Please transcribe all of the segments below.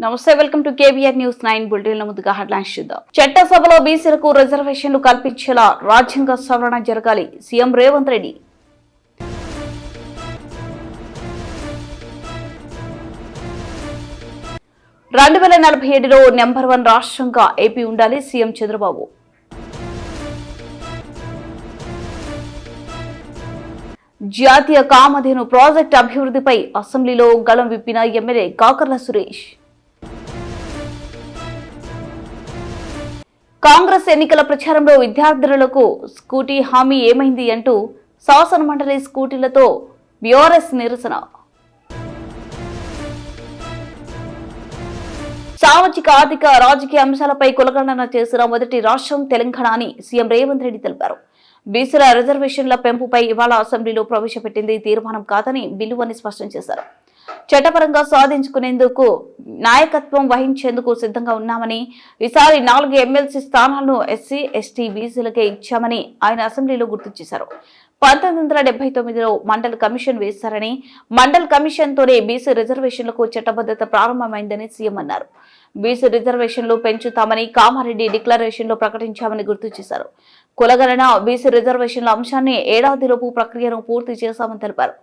నమస్తే, welcome to KBR news 9 bulletin. ముందుగా headlines చూద్దాం. చట్టసభలో బీసీలకు రిజర్వేషన్లు కల్పించేలా రాజ్యాంగ సవరణ జరగాలి, సీఎం రేవంత్ రెడ్డి. రెండు 2047లో నెంబర్ 1 రాష్ట్రంగా ఏపీ ఉండాలి, సీఎం చంద్రబాబు. జాతీయ కామధేను ప్రాజెక్టు అభివృద్ధిపై అసెంబ్లీలో గళం విప్పిన ఎమ్మెల్యే కాకర్ల సురేష్. కాంగ్రెస్ ఎన్నికల ప్రచారంలో విద్యార్థులకు స్కూటీ హామీ ఏమైంది అంటూ శాసనమండలి స్కూటీలతో బీఆర్ఎస్ నిరసన. సామాజిక ఆర్థిక రాజకీయ అంశాలపై కులగణన చేసిన మొదటి రాష్ట్రం తెలంగాణ అని సీఎం రేవంత్ రెడ్డి తెలిపారు. బీసీల రిజర్వేషన్ల పెంపుపై ఇవాళ అసెంబ్లీలో ప్రవేశపెట్టింది తీర్మానం కాదని బిల్లు అని స్పష్టం చేశారు. చట్టపరంగా సాధించుకునేందుకు నాయకత్వం వహించేందుకు సిద్ధంగా ఉన్నామని, ఈసారి 4 ఎమ్మెల్సీ స్థానాలను ఎస్సీ, ఎస్టీ, బీసీలకే ఇచ్చామని ఆయన అసెంబ్లీలో గుర్తు చేశారు. 1979లో మండల్ కమిషన్ వేశారని, మండల్ కమిషన్తోనే బీసీ రిజర్వేషన్లకు చట్టబద్ధత ప్రారంభమైందని సీఎం అన్నారు. బీసీ రిజర్వేషన్లు పెంచుతామని కామారెడ్డి డిక్లరేషన్లో ప్రకటించామని గుర్తు చేశారు. కులగణన, బీసీ రిజర్వేషన్ల అంశాన్ని ఏడాదిలోపు ప్రక్రియను పూర్తి చేశామని తెలిపారు.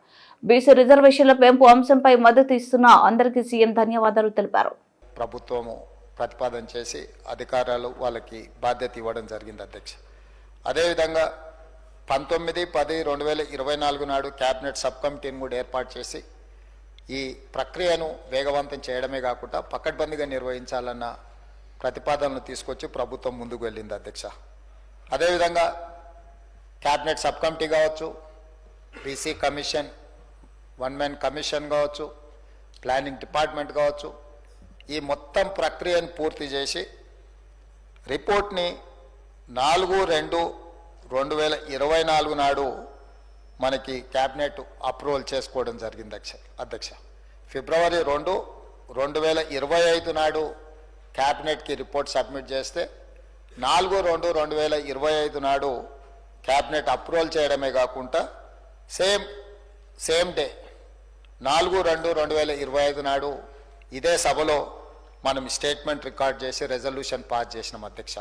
బీసీ రిజర్వేషన్ల పెంపు అంశంపై మద్దతు ఇస్తున్న అందరికీ సీఎం ధన్యవాదాలు తెలిపారు. ప్రభుత్వము ప్రతిపాదన చేసి అధికారులు వాళ్ళకి బాధ్యత ఇవ్వడం జరిగింది అధ్యక్ష. అదేవిధంగా 19/10/2024 నాడు క్యాబినెట్ సబ్ కమిటీని కూడా ఏర్పాటు చేసి ఈ ప్రక్రియను వేగవంతం చేయడమే కాకుండా పకడ్బందీగా నిర్వహించాలన్న ప్రతిపాదనలు తీసుకొచ్చి ప్రభుత్వం ముందుకు వెళ్ళింది అధ్యక్ష. అదేవిధంగా క్యాబినెట్ సబ్ కమిటీ కావచ్చు, బీసీ కమిషన్, 1 మ్యాన్ కమిషన్ కావచ్చు, ప్లానింగ్ డిపార్ట్మెంట్ కావచ్చు, ఈ మొత్తం ప్రక్రియను పూర్తి చేసి రిపోర్ట్ని 4/2/2024 నాడు మనకి క్యాబినెట్ అప్రూవల్ చేసుకోవడం జరిగింది అధ్యక్ష. ఫిబ్రవరి 2, 2025 నాడు క్యాబినెట్కి రిపోర్ట్ సబ్మిట్ చేస్తే 4/2/2025 నాడు క్యాబినెట్ అప్రూవల్ చేయడమే కాకుండా సేమ్ డే 4/2/2025 నాడు ఇదే సభలో మనం స్టేట్మెంట్ రికార్డ్ చేసి రెజల్యూషన్ పాస్ చేసినాం అధ్యక్ష.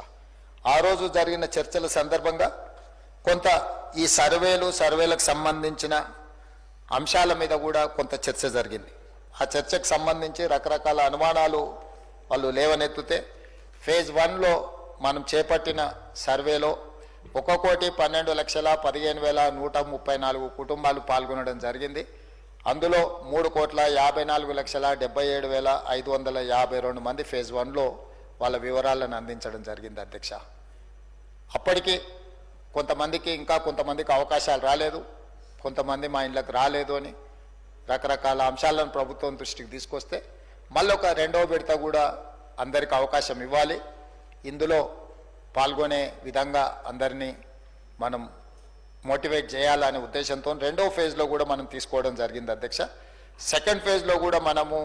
ఆ రోజు జరిగిన చర్చల సందర్భంగా కొంత ఈ సర్వేలకు సంబంధించిన అంశాల మీద కూడా కొంత చర్చ జరిగింది. ఆ చర్చకు సంబంధించి రకరకాల అనుమానాలు వాళ్ళు లేవనెత్తితే ఫేజ్ 1లో మనం చేపట్టిన సర్వేలో 1,12,15,134 కుటుంబాలు పాల్గొనడం జరిగింది. అందులో 3,54,77,552 మంది ఫేజ్ 1లో వాళ్ళ వివరాలను అందించడం జరిగింది అధ్యక్ష. అప్పటికి కొంతమందికి అవకాశాలు రాలేదు, కొంతమంది మా ఇళ్ళకి రాలేదు అని రకరకాల అంశాలను ప్రభుత్వం దృష్టికి తీసుకొస్తే మళ్ళీ ఒక 2వ విడత కూడా అందరికి అవకాశం ఇవ్వాలి, ఇందులో పాల్గొనే విధంగా అందరినీ మనం మోటివేట్ చేయాలనే ఉద్దేశంతో 2వ ఫేజ్లో కూడా మనం తీసుకోవడం జరిగింది అధ్యక్ష. సెకండ్ ఫేజ్లో కూడా మనము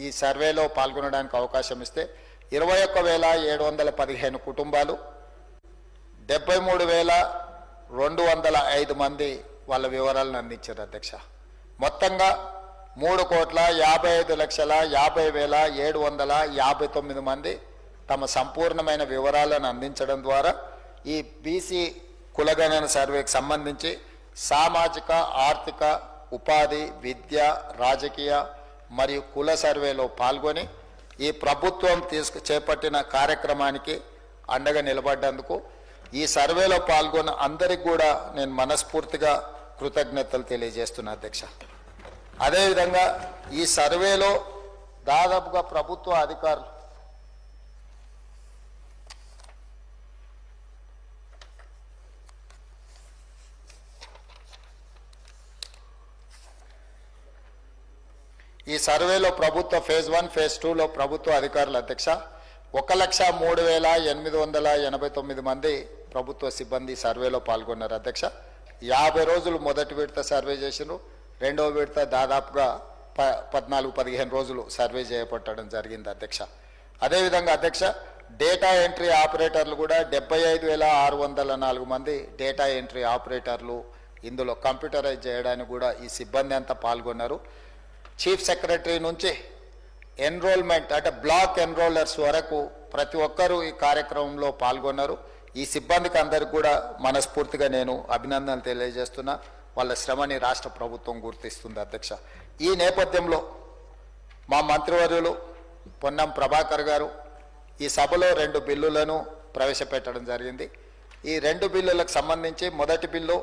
ఈ సర్వేలో పాల్గొనడానికి అవకాశం ఇస్తే 21,715 కుటుంబాలు, 73,205 మంది వాళ్ళ వివరాలను అందించారు అధ్యక్ష. మొత్తంగా 3,55,50,759 మంది తమ సంపూర్ణమైన వివరాలను అందించడం ద్వారా ఈ బీసీ కులగణన సర్వేకి సంబంధించి సామాజిక, ఆర్థిక, ఉపాధి, విద్య, రాజకీయ మరియు కుల సర్వేలో పాల్గొని ఈ ప్రభుత్వం చేపట్టిన కార్యక్రమానికి అండగా నిలబడ్డందుకు ఈ సర్వేలో పాల్గొన్న అందరికి కూడా నేను మనస్ఫూర్తిగా కృతజ్ఞతలు తెలియజేస్తున్నా అధ్యక్ష. అదేవిధంగా ఈ సర్వేలో దాదాపుగా ప్రభుత్వ అధికారులు ఫేజ్ 1, ఫేజ్ 2లో ప్రభుత్వ అధికారులు అధ్యక్ష 1,03,889 మంది ప్రభుత్వ సిబ్బంది సర్వేలో పాల్గొన్నారు అధ్యక్ష. 50 రోజులు మొదటి విడత సర్వే చేసినారు, 2వ విడత దాదాపుగా 14-15 రోజులు సర్వే చేపట్టడం జరిగింది అధ్యక్ష. అదేవిధంగా అధ్యక్ష డేటా ఎంట్రీ ఆపరేటర్లు కూడా 75,604 మంది డేటా ఎంట్రీ ఆపరేటర్లు ఇందులో కంప్యూటరైజ్ చేయడానికి కూడా ఈ సిబ్బంది అంతా పాల్గొన్నారు. చీఫ్ సెక్రటరీ నుంచి ఎన్రోల్మెంట్ అంటే బ్లాక్ ఎన్రోలర్స్ వరకు ప్రతి ఒక్కరూ ఈ కార్యక్రమంలో పాల్గొన్నారు. ఈ సిబ్బందికి అందరికి కూడా మనస్ఫూర్తిగా నేను అభినందనలు తెలియజేస్తున్నా. వాళ్ళ శ్రమని రాష్ట్ర ప్రభుత్వం గుర్తిస్తుంది అధ్యక్ష. ఈ నేపథ్యంలో మా మంత్రివర్యులు పొన్నం ప్రభాకర్ గారు ఈ సభలో 2 బిల్లులను ప్రవేశపెట్టడం జరిగింది. ఈ 2 బిల్లులకు సంబంధించి మొదటి బిల్లు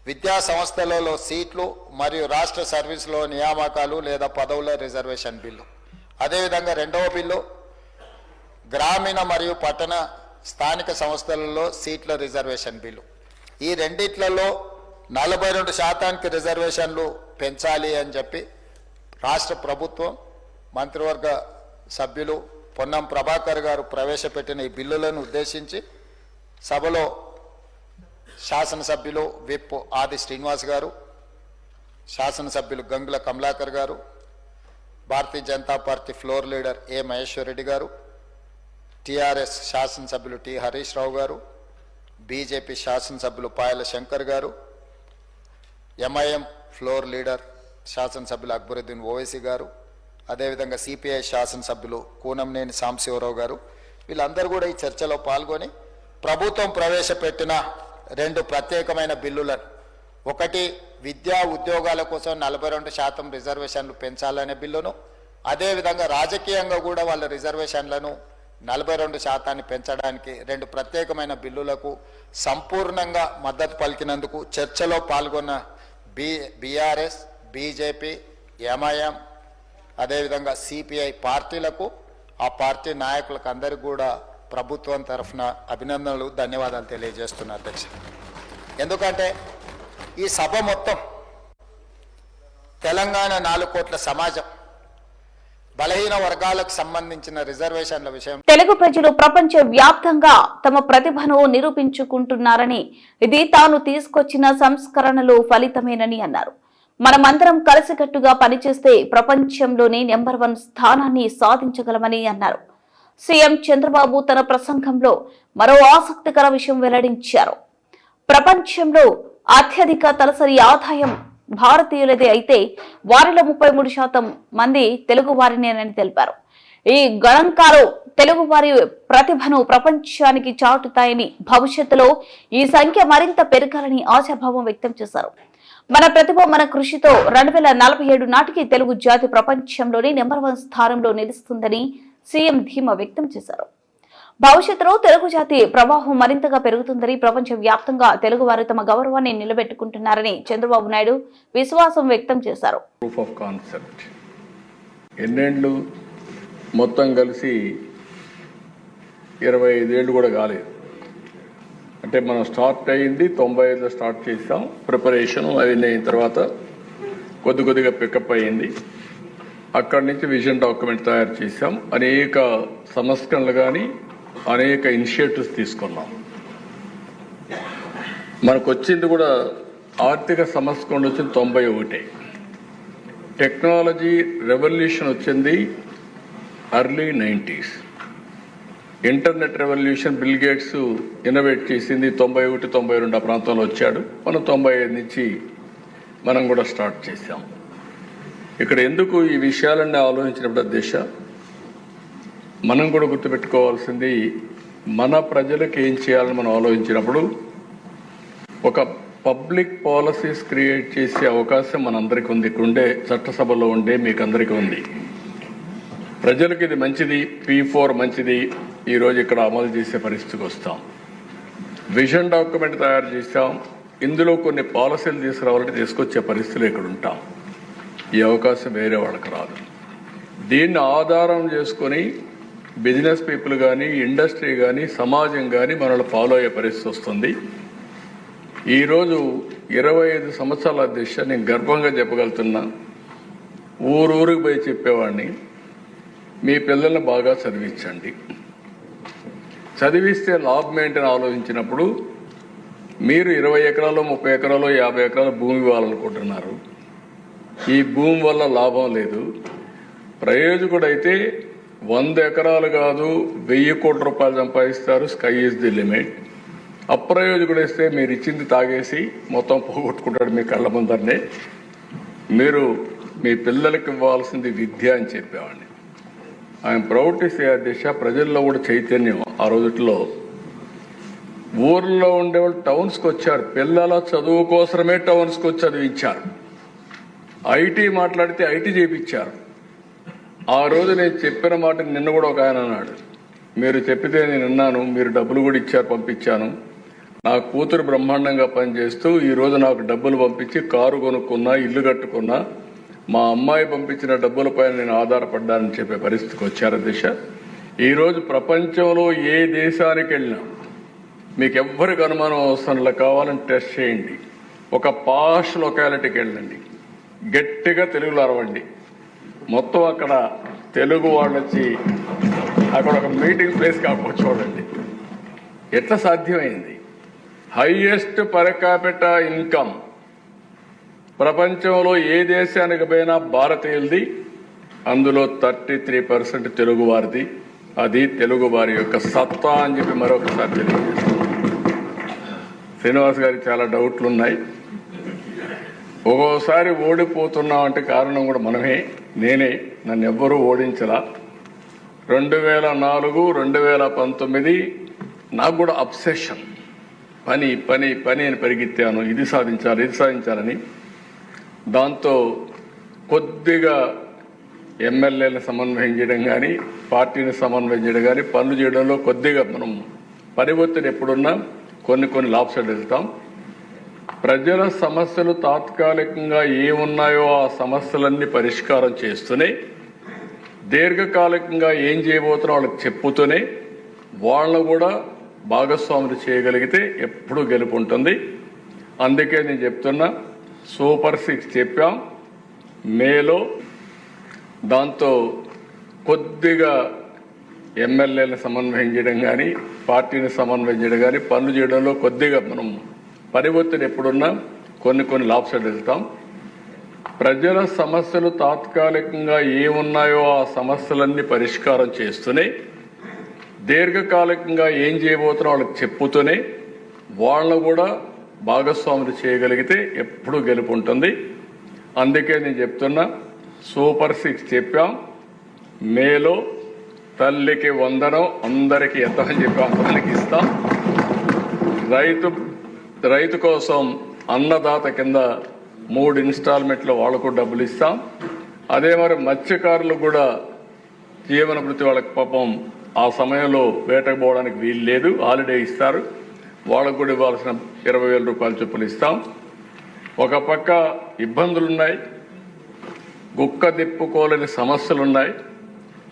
విద్యా సంస్థలలో సీట్లు మరియు రాష్ట్ర సర్వీసులో నియామకాలు లేదా పదవుల రిజర్వేషన్ బిల్లు. అదేవిధంగా రెండవ బిల్లు గ్రామీణ మరియు పట్టణ స్థానిక సంస్థలలో సీట్ల రిజర్వేషన్ బిల్లు. ఈ రెండిట్లలో 42% రిజర్వేషన్లు పెంచాలి అని చెప్పి రాష్ట్ర ప్రభుత్వం మంత్రివర్గ సభ్యులు పొన్నం ప్రభాకర్ గారు ప్రవేశపెట్టిన ఈ బిల్లులను ఉద్దేశించి సభలో శాసనసభ్యులు విప్ ఆది శ్రీనివాస్ గారు, శాసనసభ్యులు గంగుల కమలాకర్ గారు, Bharatiya Janata party floor leader ఏ మహేశ్వర్ రెడ్డి గారు, టీఆర్ఎస్ శాసనసభ్యులు టి హరీష్ రావు గారు, బీజేపీ శాసనసభ్యులు పాయల శంకర్ గారు, ఎంఐఎం ఫ్లోర్ లీడర్ శాసనసభ్యులు అక్బరుద్దీన్ ఓవైసీ గారు, అదేవిధంగా సిపిఐ శాసనసభ్యులు కూనంనేని సాంబశివరావు గారు, వీళ్ళందరూ కూడా ఈ చర్చలో పాల్గొని ప్రభుత్వం ప్రవేశపెట్టిన 2 ప్రత్యేకమైన బిల్లులను, ఒకటి విద్యా ఉద్యోగాల కోసం 42% రిజర్వేషన్లు పెంచాలనే బిల్లును, అదేవిధంగా రాజకీయంగా కూడా వాళ్ళ రిజర్వేషన్లను 42% పెంచడానికి 2 ప్రత్యేకమైన బిల్లులకు సంపూర్ణంగా మద్దతు పలికినందుకు చర్చలో పాల్గొన్న బీఆర్ఎస్, బీజేపీ, ఎంఐఎం, అదేవిధంగా సిపిఐ పార్టీలకు, ఆ పార్టీ నాయకులకు అందరికీ కూడా ప్రభుత్వం తరఫున అభినందనలు, ధన్యవాదాలు తెలియజేస్తున్నా అధ్యక్ష. ఎందుకంటే ఈ సభ మొత్తం తెలంగాణ 4 కోట్ల సమాజం బలహీన వర్గాలకు సంబంధించిన రిజర్వేషన్ల విషయం తెలుగు ప్రజలు ప్రపంచ వ్యాప్తంగా తమ ప్రతిభను నిరూపించుకుంటున్నారని, ఇది తాను తీసుకొచ్చిన సంస్కరణలు ఫలితమేనని అన్నారు. మనమందరం కలిసికట్టుగా పనిచేస్తే ప్రపంచంలోనే నెంబర్ 1 స్థానాన్ని సాధించగలమని అన్నారు. సీఎం చంద్రబాబు తన ప్రసంగంలో మరో ఆసక్తికర విషయం వెల్లడించారు. ప్రపంచంలో అత్యధిక తలసరి ఆదాయం భారతీయులదే అయితే వారిలో 33% మంది తెలుగు వారినేనని తెలిపారు. ఈ గణాంకాలు తెలుగు వారి ప్రతిభను ప్రపంచానికి చాటుతాయని, భవిష్యత్తులో ఈ సంఖ్య మరింత పెరగాలని ఆశాభావం వ్యక్తం చేశారు. మన ప్రతిభ, మన కృషితో 2047 నాటికి తెలుగు జాతి ప్రపంచంలోని నెంబర్ 1 స్థానంలో నిలుస్తుందని సీఎం ధీమా వ్యక్తం చేశారు. భవిష్యత్తులో తెలుగు జాతి ప్రవాహం మరింతగా పెరుగుతుందని, ప్రపంచ వ్యాప్తంగా తెలుగు వారు తమ గౌరవాన్ని నిలబెట్టుకుంటున్నారని చంద్రబాబు నాయుడు విశ్వాసం వ్యక్తం చేశారు. ప్రూఫ్ ఆఫ్ కాన్సెప్ట్ ఎన్నేళ్ళు మొత్తం కలిసి 25 ఏళ్ళు కూడా కాలేదు. అంటే మనం స్టార్ట్ అయ్యింది 95లో స్టార్ట్ చేసాం. ప్రిపరేషన్ అవన్నీ అయిన తర్వాత కొద్దిగా పికప్ అయ్యింది. అక్కడి నుంచి విజన్ డాక్యుమెంట్ తయారు చేసాం. అనేక సంస్కరణలు కానీ అనేక ఇనిషియేటివ్స్ తీసుకున్నాం. మనకు వచ్చింది కూడా ఆర్థిక సంస్కరణ వచ్చింది 91. టెక్నాలజీ రెవల్యూషన్ వచ్చింది early 90s. Internet revolution bill gates innovate చేసింది 91, 92 ఆ ప్రాంతంలో వచ్చాడు. మనం 95 నుంచి మనం కూడా స్టార్ట్ చేసాం. ఇక్కడ ఎందుకు ఈ విషయాలన్నీ ఆలోచించినప్పుడు దిశ మనం కూడా గుర్తుపెట్టుకోవాల్సింది, మన ప్రజలకు ఏం చేయాలని మనం ఆలోచించినప్పుడు ఒక పబ్లిక్ పాలసీస్ క్రియేట్ చేసే అవకాశం మనందరికీ ఉంది. ఇక్కడ ఉండే చట్టసభలో ఉండే మీకు అందరికీ ఉంది. ప్రజలకు ఇది మంచిది, P4 మంచిది, ఈరోజు ఇక్కడ అమలు చేసే పరిస్థితికి వస్తాం. విజన్ డాక్యుమెంట్ తయారు చేసాం. ఇందులో కొన్ని పాలసీలు తీసుకురావాలంటే తీసుకొచ్చే పరిస్థితులు ఇక్కడ ఉంటాం. ఈ అవకాశం వేరే వాళ్ళకి రాదు. దీన్ని ఆధారం చేసుకొని బిజినెస్ పీపుల్ కానీ, ఇండస్ట్రీ కానీ, సమాజం కానీ మనల్ని ఫాలో అయ్యే పరిస్థితి వస్తుంది. ఈరోజు 25 సంవత్సరాల దిశ నేను గర్వంగా చెప్పగలుగుతున్నా. ఊరూరికి పోయి చెప్పేవాడిని, మీ పిల్లల్ని బాగా చదివించండి. చదివిస్తే లాభం ఏంటని ఆలోచించినప్పుడు మీరు 20 ఎకరాలు, 30 ఎకరాలు, 50 ఎకరాల భూమి ఇవ్వాలనుకుంటున్నారు. ఈ భూమి వల్ల లాభం లేదు. ప్రయోజకుడైతే 100 ఎకరాలు కాదు 1000 కోట్ల రూపాయలు సంపాదిస్తారు. Sky is the limit. అప్రయోజకుడైతే మీరు ఇచ్చింది తాగేసి మొత్తం పోగొట్టుకుంటాడు మీ కళ్ళ ముందరనే. మీరు మీ పిల్లలకి ఇవ్వాల్సింది విద్య అని చెప్పేవాడిని. ఐఎమ్ ప్రౌడ్ టు సే అధ్యక్ష, ప్రజల్లో కూడా చైతన్యం ఆ రోజుల్లో. ఊర్లో ఉండేవాళ్ళు టౌన్స్కి వచ్చారు, పిల్లల చదువు కోసమే టౌన్స్కి వచ్చి చదివించారు. ఐటీ మాట్లాడితే ఐటీ చేయించారు. ఆ రోజు నేను చెప్పిన మాట నిన్న కూడా ఒక ఆయన అన్నాడు, మీరు చెప్పితే నేను విన్నాను, మీరు డబ్బులు కూడా ఇచ్చారు, పంపించాను. నా కూతురు బ్రహ్మాండంగా పనిచేస్తూ ఈరోజు నాకు డబ్బులు పంపించి కారు కొనుక్కున్నా, ఇల్లు కట్టుకున్నా, మా అమ్మాయి పంపించిన డబ్బులపైన నేను ఆధారపడ్డానని చెప్పే పరిస్థితికి వచ్చారు దిశ. ఈరోజు ప్రపంచంలో ఏ దేశానికి వెళ్ళినా మీకు ఎవ్వరికి అనుమానం అవసరంలో కావాలని టెస్ట్ చేయండి. ఒక పాష్ లొకాలిటీకి వెళ్ళండి, గట్టిగా తెలుగులో అరవండి, మొత్తం అక్కడ తెలుగు వాళ్ళు వచ్చి అక్కడ ఒక మీటింగ్ ప్లేస్ కాకపోతే చూడండి ఎట్లా సాధ్యమైంది. హైయెస్ట్ పర్ క్యాపిటా ఇన్కమ్ ప్రపంచంలో ఏ దేశానికి పోయినా భారతీయులది, అందులో 33% తెలుగు వారిది. అది తెలుగు వారి యొక్క సత్తా అని చెప్పి మరొకసారి తెలియజేస్తాను. శ్రీనివాస్ గారికి చాలా డౌట్లు ఉన్నాయి. ఒక్కోసారి ఓడిపోతున్నాం అంటే కారణం కూడా మనమే, నేనే, నన్ను ఎవ్వరూ ఓడించలా. 2004, 2019 నాకు కూడా అబ్సెషన్, పని పని పని అని పరిగెత్తాను, ఇది సాధించాలి ఇది సాధించాలని. దాంతో కొద్దిగా ఎమ్మెల్యేలను సమన్వయం చేయడం కానీ, పార్టీని సమన్వయం చేయడం కానీ, పనులు చేయడంలో కొద్దిగా మనం పరివర్తన ఎప్పుడున్నా కొన్ని లాభసాలు వెళ్తాం. ప్రజల సమస్యలు తాత్కాలికంగా ఏమున్నాయో ఆ సమస్యలన్నీ పరిష్కారం చేస్తూనే, దీర్ఘకాలికంగా ఏం చేయబోతున్నా వాళ్ళకి చెప్పుతూనే, వాళ్ళను కూడా భాగస్వాములు చేయగలిగితే ఎప్పుడూ గెలుపు ఉంటుంది. అందుకే నేను చెప్తున్నా, సూపర్ 6 చెప్పాం మేలో. దాంతో కొద్దిగా ఎమ్మెల్యేలను సమన్వయం చేయడం కానీ, పార్టీని సమన్వయం చేయడం కానీ, పనులు చేయడంలో కొద్దిగా మనం పరివర్తన ఎప్పుడున్నా కొన్ని లాభసాలు వెళ్తాం. ప్రజల సమస్యలు తాత్కాలికంగా ఏమున్నాయో ఆ సమస్యలన్నీ పరిష్కారం చేస్తూనే, దీర్ఘకాలికంగా ఏం చేయబోతున్నా వాళ్ళకి చెప్పుతూనే, వాళ్ళను కూడా భాగస్వాములు చేయగలిగితే ఎప్పుడూ గెలుపు ఉంటుంది. అందుకే నేను చెప్తున్నా, సూపర్ 6 చెప్పాం మేలో. తల్లికి వందనం, అందరికీ ఎంతమని చెప్పాం అంతమందికి ఇస్తాం. రైతు కోసం అన్నదాత కింద 3 ఇన్స్టాల్మెంట్లో వాళ్ళకు డబ్బులు ఇస్తాం. అదే మరి మత్స్యకారులు కూడా జీవన భృతి, వాళ్ళకి పాపం ఆ సమయంలో వేటకు పోవడానికి వీలు లేదు, హాలిడే ఇస్తారు, వాళ్ళకు కూడా ఇవ్వాల్సిన 20,000 రూపాయల చొప్పులు ఇస్తాం. ఒక పక్క ఇబ్బందులున్నాయి, గుక్క దిప్పుకోలేని సమస్యలున్నాయి.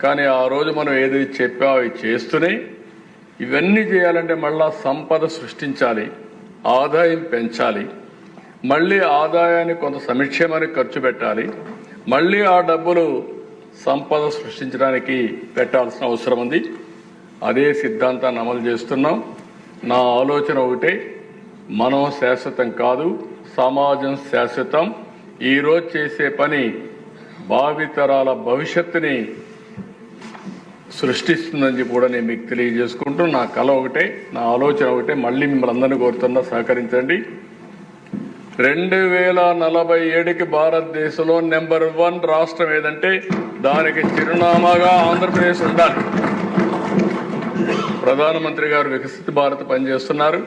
కానీ ఆ రోజు మనం ఏది చెప్పామో అవి చేస్తూనే, ఇవన్నీ చేయాలంటే మళ్ళా సంపద సృష్టించాలి, ఆదాయం పెంచాలి, మళ్ళీ ఆదాయాన్ని కొంత సంక్షేమానికి ఖర్చు పెట్టాలి, మళ్ళీ ఆ డబ్బులు సంపద సృష్టించడానికి పెట్టాల్సిన అవసరం ఉంది. అదే సిద్ధాంతాన్ని అమలు చేస్తున్నాం. నా ఆలోచన ఒకటే, మనం శాశ్వతం కాదు, సమాజం శాశ్వతం. ఈరోజు చేసే పని భావితరాల భవిష్యత్తుని సృష్టిస్తుందని చెప్పి కూడా నేను మీకు తెలియజేసుకుంటూ, నా కళ ఒకటే, నా ఆలోచన ఒకటే, మళ్ళీ మిమ్మల్ని అందరినీ కోరుతున్నా సహకరించండి. 2047కి భారతదేశంలో నెంబర్ 1 రాష్ట్రం ఏదంటే దానికి చిరునామాగా ఆంధ్రప్రదేశ్ ఉండాలి. ప్రధానమంత్రి గారు వికసిత భారత్ పనిచేస్తున్నారు,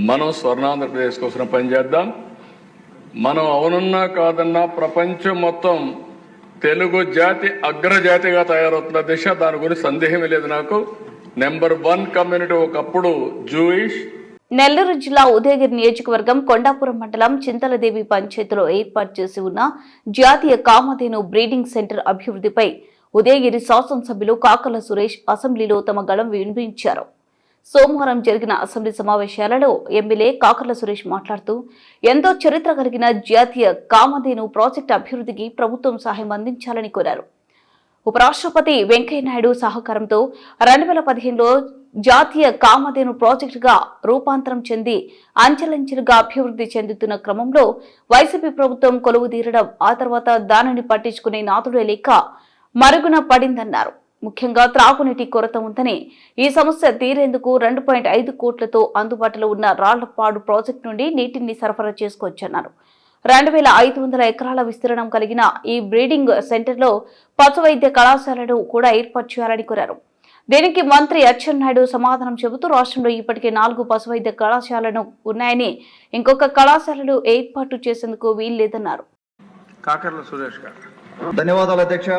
మనం స్వర్ణాంధ్రప్రదేశ్ కోసం పనిచేద్దాం. మనం అవునన్నా కాదన్నా ప్రపంచం మొత్తం తెలుగు జాతి అగ్రజాతిగా తయారవుతున్న దిశ, దాని గురించి సందేహమే లేదు నాకు. నెంబర్ 1 కమ్యూనిటీ ఒకప్పుడు జూయిష్. నెల్లూరు జిల్లా ఉదయగిరి నియోజకవర్గం కొండాపురం మండలం చింతలదేవి పంచాయతీలో ఏర్పాటు చేసి ఉన్న జాతీయ కామధేను బ్రీడింగ్ సెంటర్ అభివృద్ధిపై ఉదయగిరి శాసనసభ్యులు కాకర్ల సురేష్ అసెంబ్లీలో తమ గళం వినిపించారు. సోమవారం జరిగిన అసెంబ్లీ సమావేశాలలో ఎమ్మెల్యే కాకర్ల సురేష్ మాట్లాడుతూ, ఎంతో చరిత్ర కలిగిన జాతీయ కామధేను ప్రాజెక్టు అభివృద్ధికి ప్రభుత్వం సహాయం అందించాలని కోరారు. ఉపరాష్ట్రపతి వెంకయ్యనాయుడు సహకారంతో 2015లో జాతీయ కామధేను ప్రాజెక్టుగా రూపాంతరం చెంది అంచెలంచెలుగా అభివృద్ధి చెందుతున్న క్రమంలో వైసీపీ ప్రభుత్వం కొలువు తీరడం, ఆ తర్వాత దానిని పట్టించుకునే నాథుడే లేక మరుగున పడిందన్నారు. ముఖ్యంగా త్రాగునీటి కొరత ఉందని, ఈ సమస్య తీరేందుకు 2.5 కోట్లతో అందుబాటులో ఉన్న రాళ్లపాడు ప్రాజెక్టు నుండి నీటిని సరఫరా చేసుకోవచ్చన్నారు. 2500 ఎకరాల విస్తీర్ణం కలిగిన ఈ బ్రీడింగ్ సెంటర్లో పశు వైద్య కళాశాలను కూడా ఏర్పాటు చేయాలని కోరారు. దీనికి మంత్రి అచ్చెన్నాయుడు సమాధానం చెబుతూ రాష్ట్రంలో ఇప్పటికే 4 పశు వైద్య కళాశాలను ఉన్నాయని ఇంకొక కళాశాలలు ఏర్పాటు చేసేందుకు వీల్లేదన్నారు. ధన్యవాదాలు అధ్యక్ష.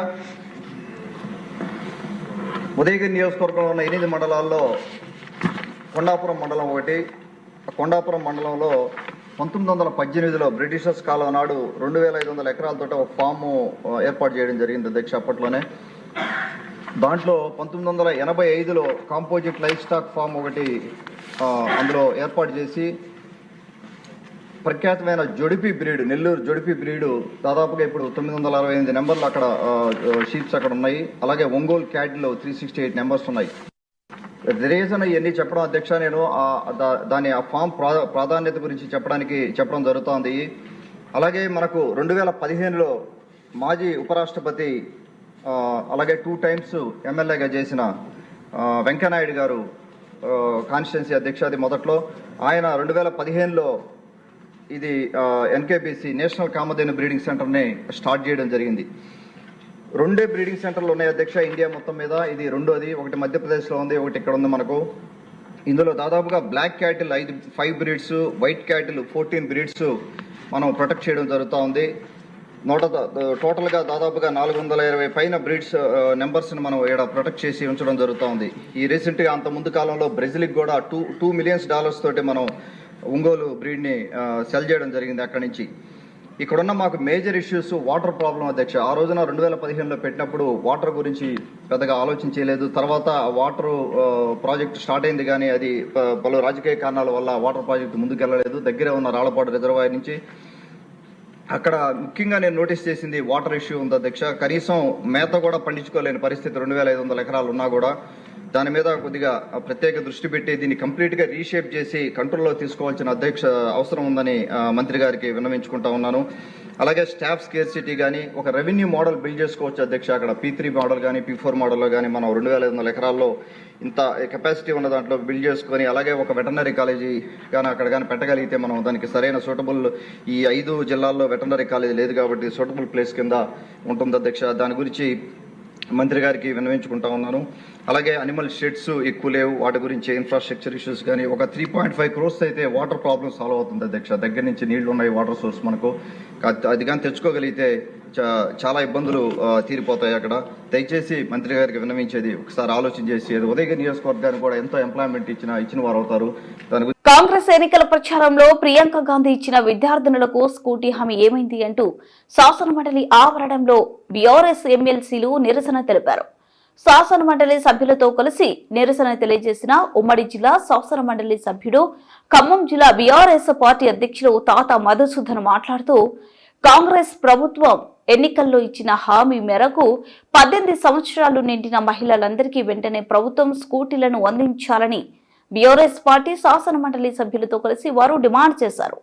ఉదయగిరి నియోజకవర్గంలో ఉన్న 8 మండలాల్లో కొండాపురం మండలం ఒకటి. కొండాపురం మండలంలో 1918లో బ్రిటిషర్స్ కాలం నాడు 2500 ఎకరాలతో ఒక ఫాము ఏర్పాటు చేయడం జరిగింది అధ్యక్ష. అప్పట్లోనే దాంట్లో 1985లో కాంపోజిట్ లైఫ్ స్టాక్ ఫామ్ ఒకటి అందులో ఏర్పాటు చేసి ప్రఖ్యాతమైన జొడిపి బ్రీడ్, నెల్లూరు జొడిపి బ్రీడు దాదాపుగా ఇప్పుడు 968 నెంబర్లు అక్కడ షీప్స్ అక్కడ ఉన్నాయి. అలాగే ఒంగోలు క్యాటిల్లో 368 నెంబర్స్ ఉన్నాయి. రీజన్ ఇవన్నీ చెప్పడం అధ్యక్ష, నేను దాని ఆ ఫామ్ ప్రాధాన్యత గురించి చెప్పడం జరుగుతోంది. అలాగే మనకు 2015లో మాజీ ఉపరాష్ట్రపతి అలాగే 2 టైమ్స్ ఎమ్మెల్యేగా చేసిన వెంకయ్యనాయుడు గారు కాన్స్టిట్యున్సీ అధ్యక్ష. అది మొదట్లో ఆయన 2015లో ఇది ఎన్కేబీసీ నేషనల్ కామధేను బ్రీడింగ్ సెంటర్ని స్టార్ట్ చేయడం జరిగింది. 2 బ్రీడింగ్ సెంటర్లు ఉన్నాయి అధ్యక్ష ఇండియా మొత్తం మీద. ఇది రెండోది. ఒకటి మధ్యప్రదేశ్లో ఉంది, ఒకటి ఇక్కడ ఉంది మనకు. ఇందులో దాదాపుగా black cattle 5 breeds, white cattle 14 breeds మనం ప్రొటెక్ట్ చేయడం జరుగుతూ ఉంది. టోటల్గా దాదాపుగా 420 పైన బ్రీడ్స్ నెంబర్స్ని మనం ఇక్కడ ప్రొటెక్ట్ చేసి ఉంచడం జరుగుతూ ఉంది. ఈ రీసెంట్గా అంత ముందు కాలంలో బ్రెజిల్కి కూడా $2 మిలియన్ తోటి మనం ఒంగోలు బ్రీడ్ని సెల్ చేయడం జరిగింది అక్కడి నుంచి. ఇక్కడున్న మాకు మేజర్ ఇష్యూస్ వాటర్ ప్రాబ్లం అధ్యక్ష. ఆ రోజున 2015లో పెట్టినప్పుడు వాటర్ గురించి పెద్దగా ఆలోచించలేదు. తర్వాత వాటర్ ప్రాజెక్ట్ స్టార్ట్ అయింది, కానీ అది పలు రాజకీయ కారణాల వల్ల వాటర్ ప్రాజెక్ట్ ముందుకెళ్లలేదు. దగ్గరే ఉన్న రాళ్లపాడు రిజర్వాయర్ నుంచి అక్కడ ముఖ్యంగా నేను నోటీస్ చేసింది వాటర్ ఇష్యూ ఉంది అధ్యక్ష. కనీసం మేత కూడా పండించుకోలేని పరిస్థితి 2500 ఎకరాలు ఉన్నా కూడా దాని మీద కొద్దిగా ప్రత్యేక దృష్టి పెట్టి దీన్ని కంప్లీట్గా రీషేప్ చేసి కంట్రోల్లో తీసుకోవాల్సిన అవసరం ఉందని మంత్రి గారికి విన్నవించుకుంటా ఉన్నాను. అలాగే స్టాఫ్ స్కేర్సిటీ కానీ ఒక రెవెన్యూ మోడల్ బిల్డ్ చేసుకోవచ్చు అధ్యక్ష. అక్కడ P3 మోడల్ కానీ P4 మోడల్లో కానీ మనం 2500 ఎకరాల్లో ఇంత కెపాసిటీ ఉన్న దాంట్లో బిల్డ్ చేసుకొని, అలాగే ఒక వెటర్నరీ కాలేజీ కానీ అక్కడ కానీ పెట్టగలిగితే మనం దానికి సరైన సూటబుల్, ఈ 5 జిల్లాల్లో వెటర్నరీ కాలేజీ లేదు కాబట్టి సూటబుల్ ప్లేస్ కింద ఉంటుంది అధ్యక్ష. దాని గురించి మంత్రి గారికి విన్నవించుకుంటా ఉన్నాను. అలాగే అనిమల్ షెడ్స్ ఎక్కువ లేవు, వాటి గురించి ఇన్ఫ్రాస్ట్రక్చర్ ఇష్యూస్ కానీ ఒక 3.5 crores అయితే వాటర్ ప్రాబ్లమ్ సాల్వ్ అవుతుంది అధ్యక్ష. దగ్గర నుంచి నీళ్లు ఉన్నాయి, వాటర్ సోర్స్ మనకు. అది కానీ తెచ్చుకోగలిగితే చాలా ఇబ్బందులు తీరిపోతాయి అక్కడ. దయచేసి మంత్రి గారికి విన్నవించేది ఒకసారి ఆలోచన చేసి ఉదయగిరి నియోజకవర్గానికి కూడా ఎంతో ఎంప్లాయ్మెంట్ ఇచ్చిన వారు అవుతారు. దాని కాంగ్రెస్ ఎన్నికల ప్రచారంలో ప్రియాంక గాంధీ ఇచ్చిన విద్యార్థినులకు స్కూటీ హామీ ఏమైంది అంటూ శాసనమండలి ఆవరణంలో బీఆర్ఎస్ ఎమ్మెల్సీలు నిరసన తెలిపారు. శాసనమండలి సభ్యులతో కలిసి నిరసన తెలియజేసిన ఉమ్మడి జిల్లా శాసనమండలి సభ్యుడు, ఖమ్మం జిల్లా బీఆర్ఎస్ పార్టీ అధ్యక్షులు తాత మధుసూదన్ మాట్లాడుతూ, కాంగ్రెస్ ప్రభుత్వం ఎన్నికల్లో ఇచ్చిన హామీ మేరకు 18 సంవత్సరాలు నిండిన మహిళలందరికీ వెంటనే ప్రభుత్వం స్కూటీలను అందించాలని బీఆర్ఎస్ పార్టీ శాసనమండలి సభ్యులతో కలిసి వారు డిమాండ్ చేశారు.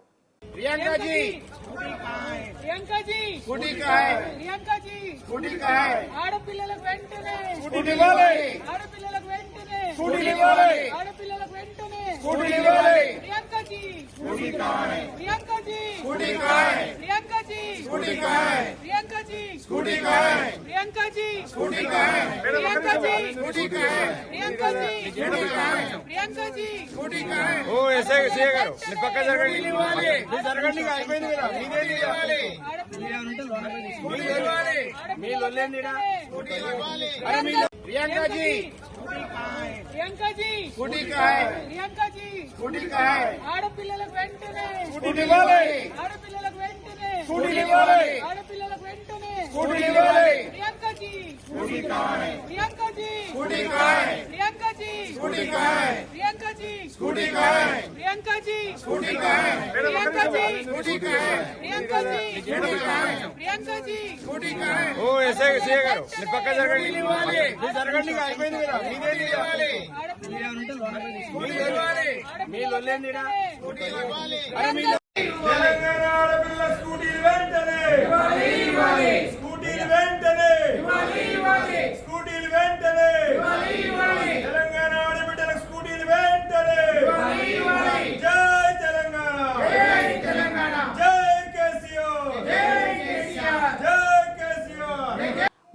జై తెలంగాణ, జై కేసీఆర్.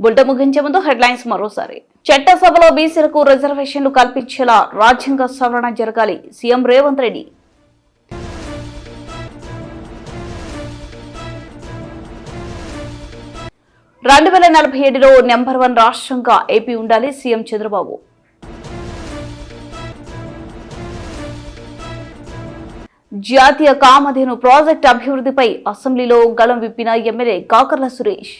బులెటిన్ ముగించే ముందు హెడ్లైన్స్ మరోసారి. చట్టసభలో బీసీలకు రిజర్వేషన్లు కల్పించేలా రాజ్యాంగ సవరణ జరగాలి సీఎం రేవంత్ రెడ్డి. రెండు 2047లో నెంబర్ 1 రాష్ట్రంగా ఏపీ ఉండాలి సీఎం చంద్రబాబు. జాతీయ కామధేను ప్రాజెక్టు అభివృద్ధిపై అసెంబ్లీలో గళం విప్పిన ఎమ్మెల్యే కాకర్ల సురేష్.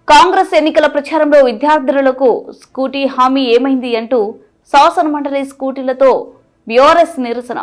కాంగ్రెస్ ఎన్నికల ప్రచారంలో విద్యార్థులకు స్కూటీ హామీ ఏమైంది అంటూ శాసనమండలి స్కూటీలతో బీఆర్ఎస్ నిరసన.